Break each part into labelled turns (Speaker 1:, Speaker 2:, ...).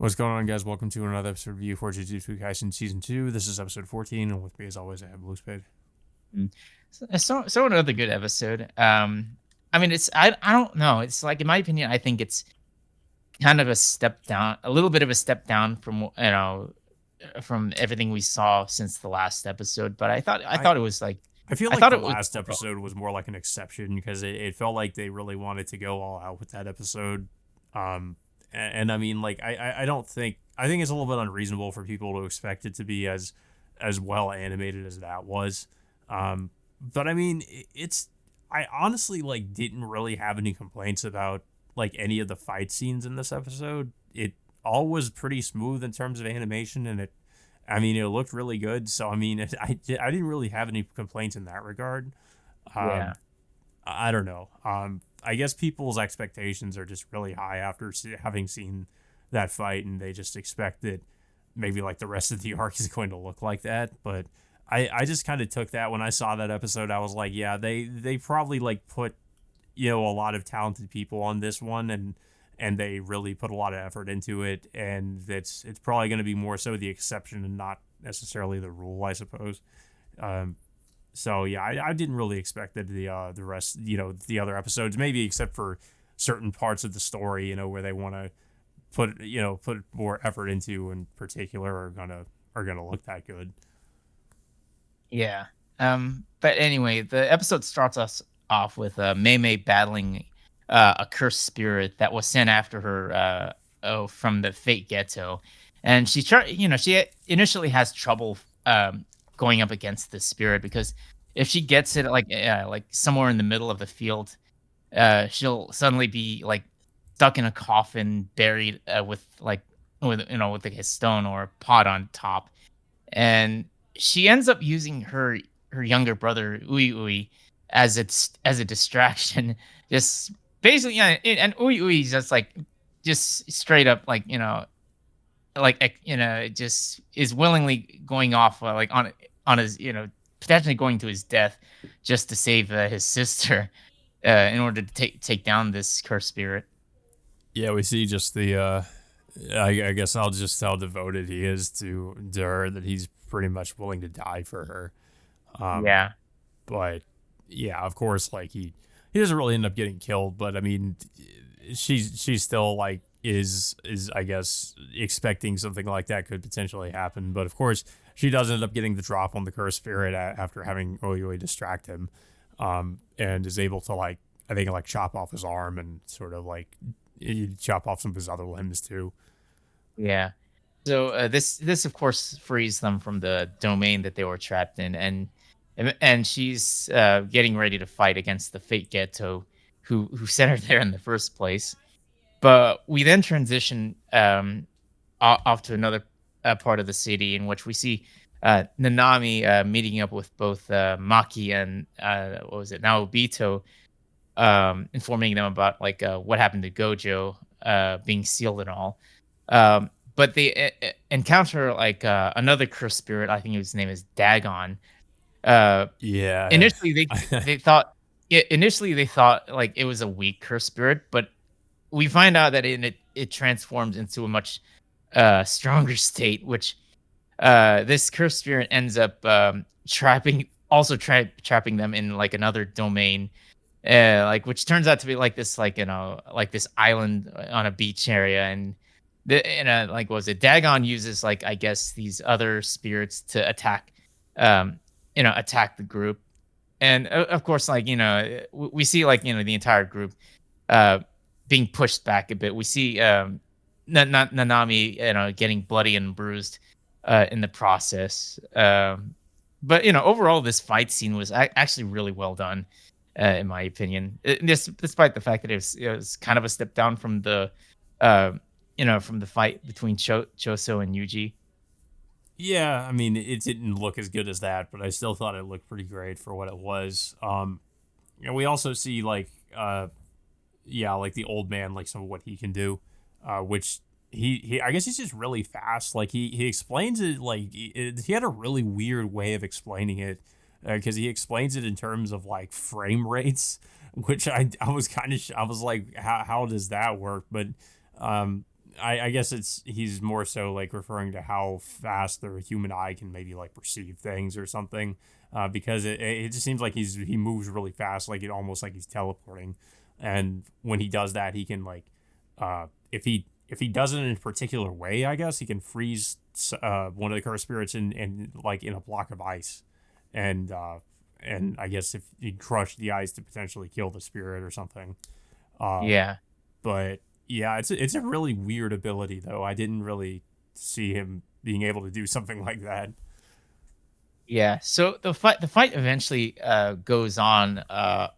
Speaker 1: What's going on, guys? Welcome to another episode of Review for Jujutsu Kaisen Season 2. This is episode 14, and with me, as always, I have Blue Spade.
Speaker 2: Mm. So another good episode. I mean, I don't know. It's like in my opinion, I think it's kind of a step down, a little bit of a step down from from everything we saw since the last episode. But I
Speaker 1: I,
Speaker 2: thought it was like
Speaker 1: I feel
Speaker 2: I
Speaker 1: like
Speaker 2: thought
Speaker 1: the
Speaker 2: it was
Speaker 1: last episode was more like an exception because it felt like they really wanted to go all out with that episode. And I mean, like, I don't think, I think it's a little bit unreasonable for people to expect it to be as well animated as that was. But I mean, I honestly like didn't really have any complaints about like any of the fight scenes in this episode. It all was pretty smooth in terms of animation, and I mean, it looked really good. So I mean, I didn't really have any complaints in that regard. Um,
Speaker 2: yeah.
Speaker 1: I don't know. I guess people's expectations are just really high after having seen that fight, and they just expect that maybe like the rest of the arc is going to look like that. But I just kind of took that when I saw that episode. I was like, yeah, they probably like put a lot of talented people on this one, and they really put a lot of effort into it, and it's probably going to be more so the exception and not necessarily the rule, I suppose. Um, so yeah, I didn't really expect that the rest, the other episodes, maybe except for certain parts of the story, where they want to put more effort into in particular are gonna look that good.
Speaker 2: Yeah. But anyway, the episode starts us off with Mei Mei battling a cursed spirit that was sent after her from the Fate Ghetto. And she initially has trouble going up against this spirit because if she gets it like somewhere in the middle of the field, she'll suddenly be like stuck in a coffin buried with like a stone or a pot on top, and she ends up using her younger brother Ui Ui as a distraction. Just basically, yeah, and Ui Ui is just like just straight up like just is willingly going off on his potentially going to his death just to save his sister in order to take down this cursed spirit.
Speaker 1: Yeah, we see just I guess I'll just how devoted he is to her, that he's pretty much willing to die for her. Um,
Speaker 2: Yeah.
Speaker 1: but yeah, of course, like he doesn't really end up getting killed, but I mean, she's still like is I guess expecting something like that could potentially happen. But of course, she does end up getting the drop on the cursed spirit after having Oyui distract him, and is able to like, I think, like chop off his arm and sort of like chop off some of his other limbs too.
Speaker 2: Yeah. So this of course frees them from the domain that they were trapped in, and she's getting ready to fight against the Fate Ghetto, who sent her there in the first place. But we then transition off to another part of the city in which we see Nanami meeting up with both Maki and what was it, Naobito, informing them about like what happened to Gojo being sealed and all. But they encounter like another cursed spirit. I think his name is Dagon. Uh,
Speaker 1: Yeah.
Speaker 2: initially, they thought initially they thought like it was a weak cursed spirit, but we find out that it transforms into a much stronger state, which this cursed spirit ends up trapping them in like another domain, like which turns out to be like this like this island on a beach area, and like what was it, Dagon uses like I guess these other spirits to um attack the group, and of course like we see like the entire group uh being pushed back a bit. We see Nanami getting bloody and bruised in the process. But overall, this fight scene was actually really well done, in my opinion. Despite the fact that it was kind of a step down from uh, from the fight between Choso and Yuji.
Speaker 1: Yeah, I mean, it didn't look as good as that, but I still thought it looked pretty great for what it was. And we also see like yeah, like the old man, like some of what he can do, which he I guess he's just really fast. Like he explains it like he had a really weird way of explaining it, because he explains it in terms of like frame rates, which I was kind of I was like, how does that work? But I guess he's more so like referring to how fast the human eye can maybe like perceive things or something, because it just seems like he moves really fast, like it almost like he's teleporting, and when he does that, he can like, if he does it in a particular way, I guess he can freeze one of the cursed spirits in like in a block of ice, and I guess if you crush the ice to potentially kill the spirit or something. Um,
Speaker 2: Yeah.
Speaker 1: but yeah, it's a really weird ability though. I didn't really see him being able to do something like that.
Speaker 2: Yeah. So the fight eventually goes on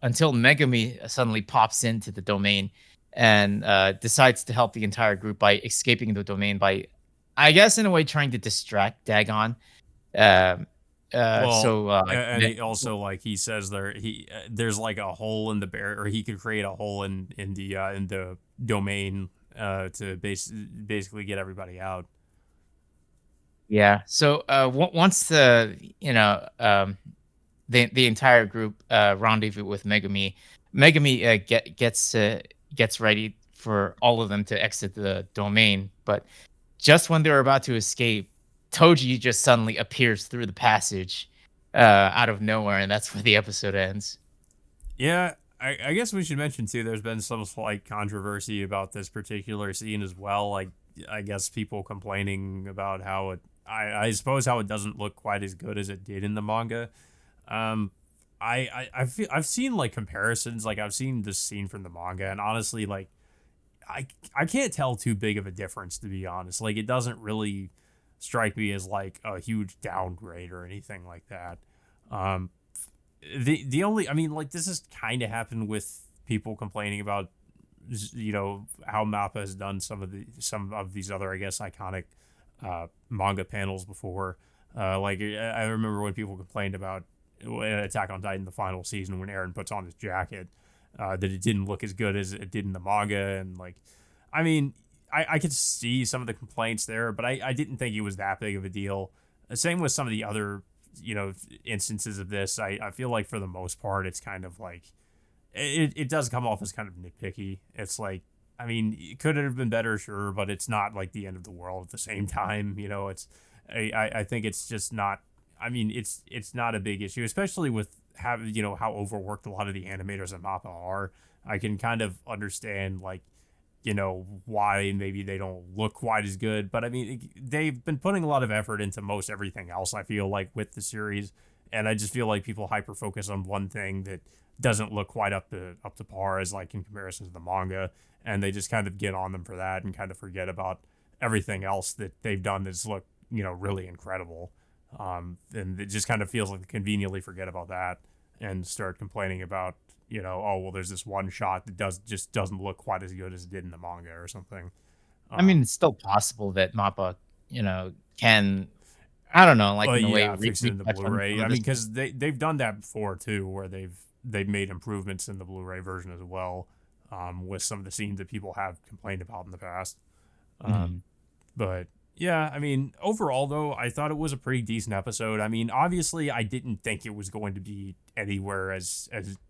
Speaker 2: until Megami suddenly pops into the domain and decides to help the entire group by escaping the domain by, I guess, in a way, trying to distract Dagon. Um,
Speaker 1: Well,
Speaker 2: like
Speaker 1: and he also like he says there's like a hole in the bear, or he could create a hole in the domain to basically get everybody out.
Speaker 2: yeah. So once the entire group rendezvous with Megami, Megami gets ready for all of them to exit the domain, but just when they're about to escape, Toji just suddenly appears through the passage out of nowhere, and that's where the episode ends.
Speaker 1: Yeah, I guess we should mention too. There's been some slight controversy about this particular scene as well. Like, I guess people complaining about how I suppose how it doesn't look quite as good as it did in the manga. Um, I've seen like comparisons. Like I've seen this scene from the manga, and honestly, like I can't tell too big of a difference to be honest. Like it doesn't really strike me as like a huge downgrade or anything like that. Um, the only I mean like this has kind of happened with people complaining about how Mappa has done some of these other I guess iconic manga panels before. Like I remember when people complained about Attack on Titan the final season when Eren puts on his jacket, that it didn't look as good as it did in the manga, and like I mean I could see some of the complaints there, but I didn't think it was that big of a deal. Same with some of the other instances of this. I feel like for the most part it's kind of like it does come off as kind of nitpicky. It's like I mean it could have been better, sure, but it's not like the end of the world at the same time. It's I think it's just not. I mean it's not a big issue, especially with how overworked a lot of the animators at Mappa are. I can kind of understand like why maybe they don't look quite as good, but I mean they've been putting a lot of effort into most everything else, I feel like, with the series, and I just feel like people hyper focus on one thing that doesn't look quite up to par as like in comparison to the manga, and they just kind of get on them for that and kind of forget about everything else that they've done that's look really incredible. And it just kind of feels like they conveniently forget about that and start complaining about oh well, there's this one shot that just doesn't look quite as good as it did in the manga or something.
Speaker 2: I mean,
Speaker 1: Um,
Speaker 2: it's still possible that Mappa, can, I don't know, like
Speaker 1: well,
Speaker 2: in a way,
Speaker 1: yeah, fix it into
Speaker 2: retouch on some
Speaker 1: Blu-ray.
Speaker 2: of
Speaker 1: I
Speaker 2: this.
Speaker 1: mean, because they've done that before too, where they've made improvements in the Blu-ray version as well, with some of the scenes that people have complained about in the past. Um,
Speaker 2: Mhm.
Speaker 1: But yeah, I mean, overall though, I thought it was a pretty decent episode. I mean, obviously, I didn't think it was going to be anywhere as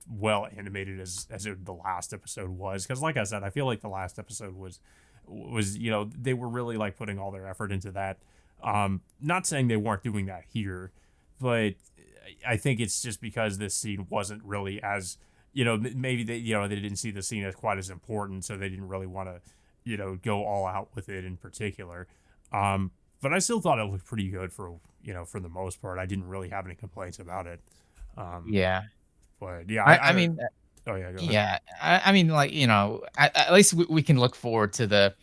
Speaker 1: well animated as the last episode was, because like I said, I feel like the last episode was they were really like putting all their effort into that. Not saying they weren't doing that here, but I think it's just because this scene wasn't really as maybe they didn't see the scene as quite as important, so they didn't really want to go all out with it in particular. Um, but I still thought it looked pretty good for the most part. I didn't really have any complaints about it. Um,
Speaker 2: Yeah.
Speaker 1: but yeah,
Speaker 2: I mean,
Speaker 1: oh yeah, go ahead.
Speaker 2: yeah. I mean, like, at least we can look forward to the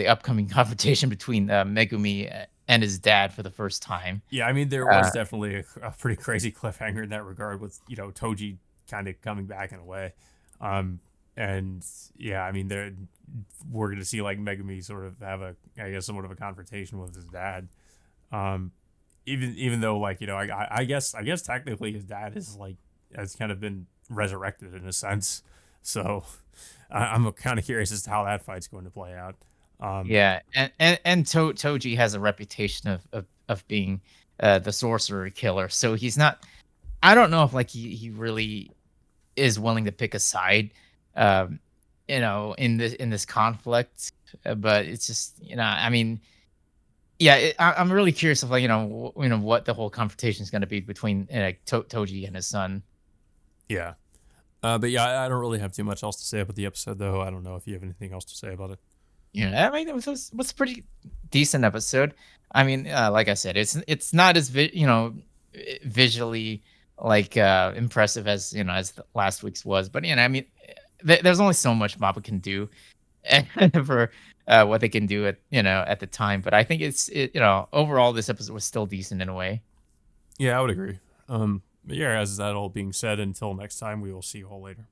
Speaker 2: upcoming confrontation between Megumi and his dad for the first time.
Speaker 1: Yeah, I mean, there
Speaker 2: Uh,
Speaker 1: was definitely a pretty crazy cliffhanger in that regard with Toji kind of coming back in a way. Um, and yeah, I mean, we're gonna see like Megumi sort of have I guess somewhat of a confrontation with his dad. Um, even though like I guess technically his dad is like has kind of been resurrected in a sense. So I'm kind of curious as to how that fight's going to play out. Um,
Speaker 2: Yeah, Toji has a reputation of being the sorcerer killer. So he's not. I don't know if like he really is willing to pick a side, um, in this conflict. but it's just I mean, yeah, I'm really curious of like what the whole confrontation is going to be between Toji and his son.
Speaker 1: Yeah. But yeah, I don't really have too much else to say about the episode, though. I don't know if you have anything else to say about it.
Speaker 2: Yeah, I mean, it was a pretty decent episode. I mean, like I said, it's not as visually like impressive as as last week's was, but I mean, there's only so much Mappa can do for what they can do at at the time. But I think overall this episode was still decent in a way.
Speaker 1: Yeah, I would agree. But yeah, as that all being said, until next time, we will see you all later.